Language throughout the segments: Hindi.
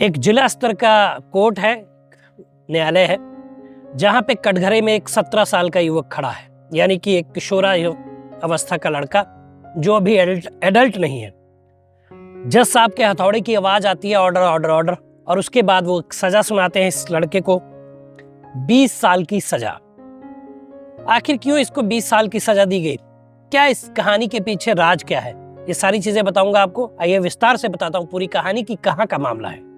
एक जिला स्तर का कोर्ट है, न्यायालय है, जहां पे कटघरे में एक 17 साल का युवक खड़ा है, यानी कि एक किशोरा अवस्था का लड़का जो अभी एडल्ट नहीं है। जज साहब के हथौड़े की आवाज आती है, ऑर्डर ऑर्डर ऑर्डर, और उसके बाद वो सजा सुनाते हैं इस लड़के को, 20 साल की सजा। आखिर क्यों इसको 20 साल की सजा दी गई? क्या इस कहानी के पीछे राज क्या है? ये सारी चीजें बताऊंगा आपको। आइए विस्तार से बताता हूं पूरी कहानी की कहां का मामला है।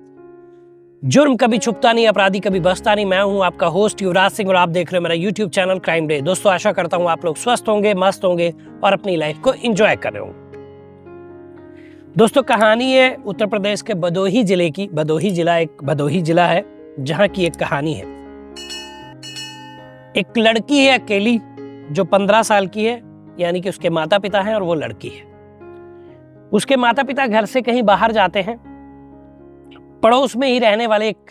जुर्म कभी छुपता नहीं, अपराधी कभी बचता नहीं। मैं हूं आपका होस्ट युवराज सिंह और आप देख रहे हो मेरा यूट्यूब चैनल क्राइम डे। दोस्तों, आशा करता हूं आप लोग स्वस्थ होंगे, मस्त होंगे और अपनी लाइफ को एंजॉय कर रहे होंगे। दोस्तों, कहानी है उत्तर प्रदेश के भदोही जिले की। भदोही जिला है जहां की एक कहानी है। एक लड़की है अकेली जो 15 साल की है, यानी कि उसके माता पिता हैं और वो लड़की है। उसके माता पिता घर से कहीं बाहर जाते हैं। पड़ोस में ही रहने वाले एक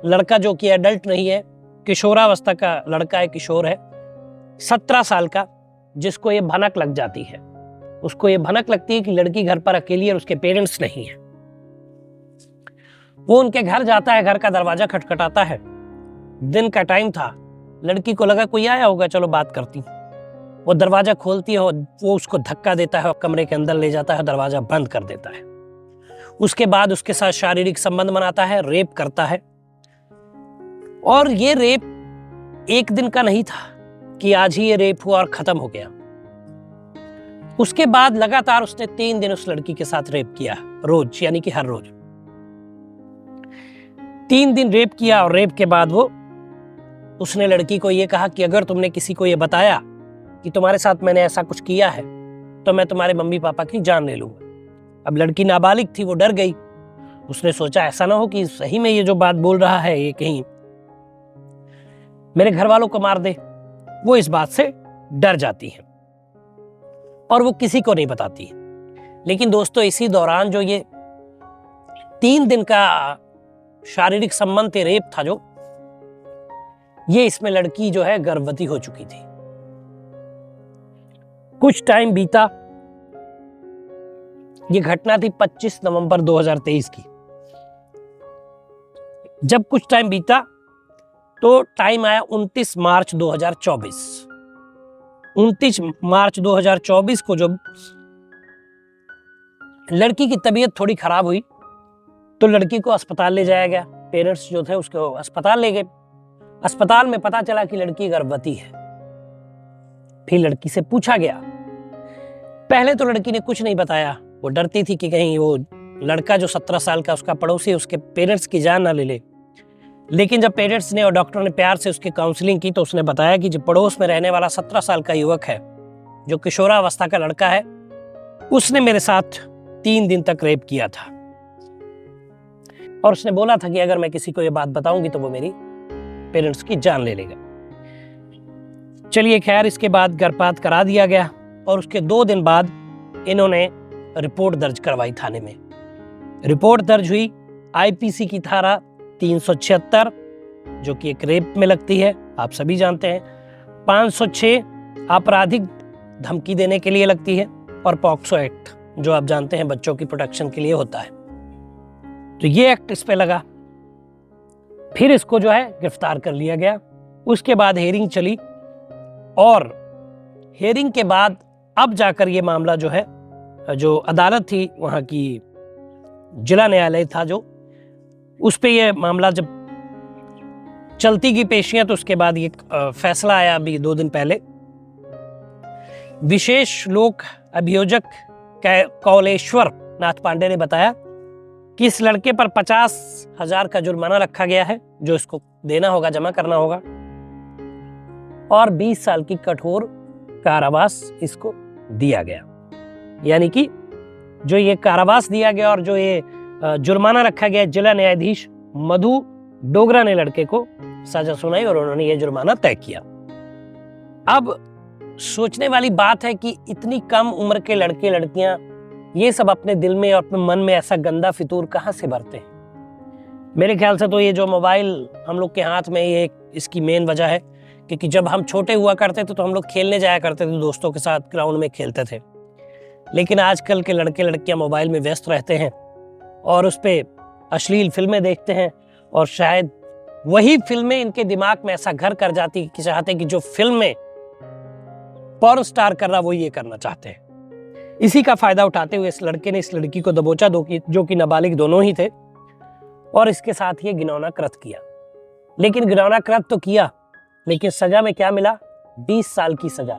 लड़का जो कि एडल्ट नहीं है, किशोरावस्था का लड़का है, किशोर है, 17 साल का, जिसको ये भनक लग जाती है। उसको ये भनक लगती है कि लड़की घर पर अकेली है और उसके पेरेंट्स नहीं है। वो उनके घर जाता है, घर का दरवाजा खटखटाता है। दिन का टाइम था, लड़की को लगा कोई आया होगा, चलो बात करती हूं। वो दरवाजा खोलती है और वो उसको धक्का देता है और कमरे के अंदर ले जाता है, दरवाजा बंद कर देता है। उसके बाद उसके साथ शारीरिक संबंध बनाता है, रेप करता है। और ये रेप एक दिन का नहीं था कि आज ही ये रेप हुआ और खत्म हो गया। उसके बाद लगातार उसने 3 दिन उस लड़की के साथ रेप किया, रोज, यानी कि हर रोज 3 दिन रेप किया। और रेप के बाद उसने लड़की को ये कहा कि अगर तुमने किसी को ये बताया कि तुम्हारे साथ मैंने ऐसा कुछ किया है तो मैं तुम्हारे मम्मी पापा की जान ले लूंगा। अब लड़की नाबालिग थी, वो डर गई। उसने सोचा ऐसा ना हो कि सही में ये जो बात बोल रहा है ये कहीं मेरे घर वालों को मार दे। वो इस बात से डर जाती है और वो किसी को नहीं बताती है। लेकिन दोस्तों, इसी दौरान जो ये 3 दिन का शारीरिक संबंध रेप था जो, ये इसमें लड़की जो है गर्भवती हो चुकी थी। कुछ टाइम बीता। ये घटना थी 25 नवंबर 2023 की। जब कुछ टाइम बीता तो टाइम आया 29 मार्च 2024। 29 मार्च 2024 को जब लड़की की तबीयत थोड़ी खराब हुई तो लड़की को अस्पताल ले जाया गया। पेरेंट्स जो थे उसको अस्पताल ले गए। अस्पताल में पता चला कि लड़की गर्भवती है। फिर लड़की से पूछा गया। पहले तो लड़की ने कुछ नहीं बताया। वो डरती थी कि कहीं वो लड़का जो 17 साल का उसका पड़ोसी, उसके पेरेंट्स की जान ना ले ले। लेकिन जब पेरेंट्स ने और डॉक्टर ने प्यार से उसकी काउंसलिंग की तो उसने बताया कि जो पड़ोस में रहने वाला 17 साल का युवक है, जो किशोरावस्था का लड़का है, उसने मेरे साथ 3 दिन तक रेप किया था और उसने बोला था कि अगर मैं किसी को ये बात बताऊंगी तो वो मेरी पेरेंट्स की जान ले लेगा। चलिए खैर, इसके बाद गर्भपात करा दिया गया और उसके 2 दिन बाद इन्होंने रिपोर्ट दर्ज करवाई थाने में। रिपोर्ट दर्ज हुई आईपीसी की धारा 376, जो कि एक रेप में लगती है, आप सभी जानते हैं। 506 आपराधिक धमकी देने के लिए लगती है, और पॉक्सो एक्ट जो आप जानते हैं बच्चों की प्रोटेक्शन के लिए होता है। तो ये एक्ट इस पे लगा। फिर इसको जो है गिरफ्तार कर लिया गया। उसके बाद हेयरिंग चली और हेयरिंग के बाद अब जाकर ये मामला जो है, जो अदालत थी वहाँ की, जिला न्यायालय था जो, उस पे ये मामला जब चलती की पेशियां, तो उसके बाद ये फैसला आया अभी 2 दिन पहले। विशेष लोक अभियोजक कौलेश्वर नाथ पांडे ने बताया कि इस लड़के पर 50,000 का जुर्माना रखा गया है, जो इसको देना होगा, जमा करना होगा, और 20 साल की कठोर कारावास इसको दिया गया। यानी कि जो ये कारावास दिया गया और जो ये जुर्माना रखा गया, जिला न्यायाधीश मधु डोगरा ने लड़के को सजा सुनाई और उन्होंने ये जुर्माना तय किया। अब सोचने वाली बात है कि इतनी कम उम्र के लड़के लड़कियां ये सब अपने दिल में और अपने मन में ऐसा गंदा फितूर कहां से भरते हैं? मेरे ख्याल से तो ये जो मोबाइल हम लोग के हाथ में, ये इसकी मेन वजह है। क्योंकि जब हम छोटे हुआ करते थे तो हम लोग खेलने जाया करते थे, दोस्तों के साथ ग्राउंड में खेलते थे। लेकिन आजकल के लड़के लड़कियां मोबाइल में व्यस्त रहते हैं और उस पे अश्लील फिल्में देखते हैं और शायद वही फिल्में इनके दिमाग में ऐसा घर कर जाती कि चाहते कि जो फिल्म में पॉर्न स्टार कर रहा वो ये करना चाहते हैं। इसी का फायदा उठाते हुए इस लड़के ने इस लड़की को दबोचा, जो कि नाबालिग दोनों ही थे, और इसके साथ ये घिनौना कृत्य किया। लेकिन घिनौना कृत्य तो किया, लेकिन सजा में क्या मिला? 20 साल की सजा।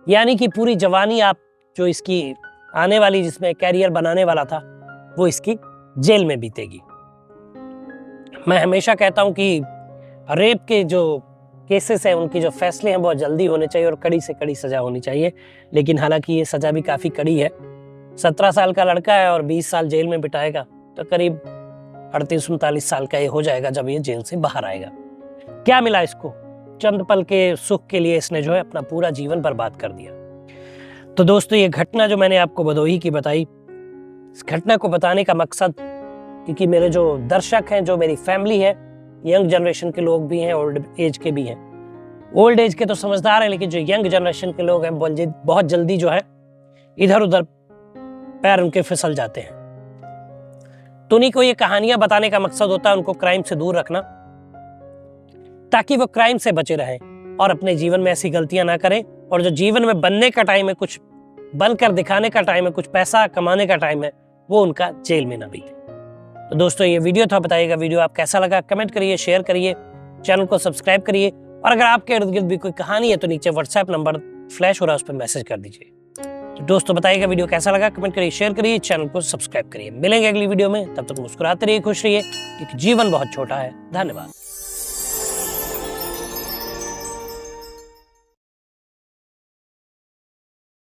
यानी कि पूरी जवानी आप जो इसकी आने वाली, जिसमें कैरियर बनाने वाला था, वो इसकी जेल में बीतेगी। मैं हमेशा कहता हूं कि रेप के जो केसेस हैं उनकी जो फैसले हैं बहुत जल्दी होने चाहिए और कड़ी से कड़ी सजा होनी चाहिए। लेकिन हालांकि ये सजा भी काफ़ी कड़ी है। 17 साल का लड़का है और 20 साल जेल में बिताएगा, तो करीब 38-39 साल का ये हो जाएगा जब ये जेल से बाहर आएगा। क्या मिला इसको? चंद पल के सुख के लिए इसने जो है अपना पूरा जीवन बर्बाद कर दिया। तो दोस्तों, ये घटना जो मैंने आपको भदोही की बताई, इस घटना को बताने का मकसद, क्योंकि मेरे जो दर्शक हैं, जो मेरी फैमिली है, यंग जनरेशन के लोग भी हैं, ओल्ड एज के भी हैं। ओल्ड एज के तो समझदार हैं, लेकिन जो यंग जनरेशन के लोग हैं बहुत जल्दी जो है इधर उधर पैर उनके फिसल जाते हैं। तो उन्हीं को ये कहानियां बताने का मकसद होता है उनको क्राइम से दूर रखना, ताकि वो क्राइम से बचे रहें और अपने जीवन में ऐसी गलतियां ना करें, और जो जीवन में बनने का टाइम है, कुछ बनकर दिखाने का टाइम है, कुछ पैसा कमाने का टाइम है, वो उनका जेल में ना बीते। तो दोस्तों, ये वीडियो था, बताइएगा वीडियो आप कैसा लगा, कमेंट करिए, शेयर करिए, चैनल को सब्सक्राइब करिए, और अगर आपके इर्द गिर्द भी कोई कहानी है तो नीचे व्हाट्सएप नंबर फ्लैश हो रहा है, उस पर मैसेज कर दीजिए। तो दोस्तों, बताइएगा वीडियो कैसा लगा, कमेंट करिए, शेयर करिए, चैनल को सब्सक्राइब करिए। मिलेंगे अगली वीडियो में, तब तक मुस्कुराते रहिए, खुश रहिए, क्योंकि जीवन बहुत छोटा है। धन्यवाद।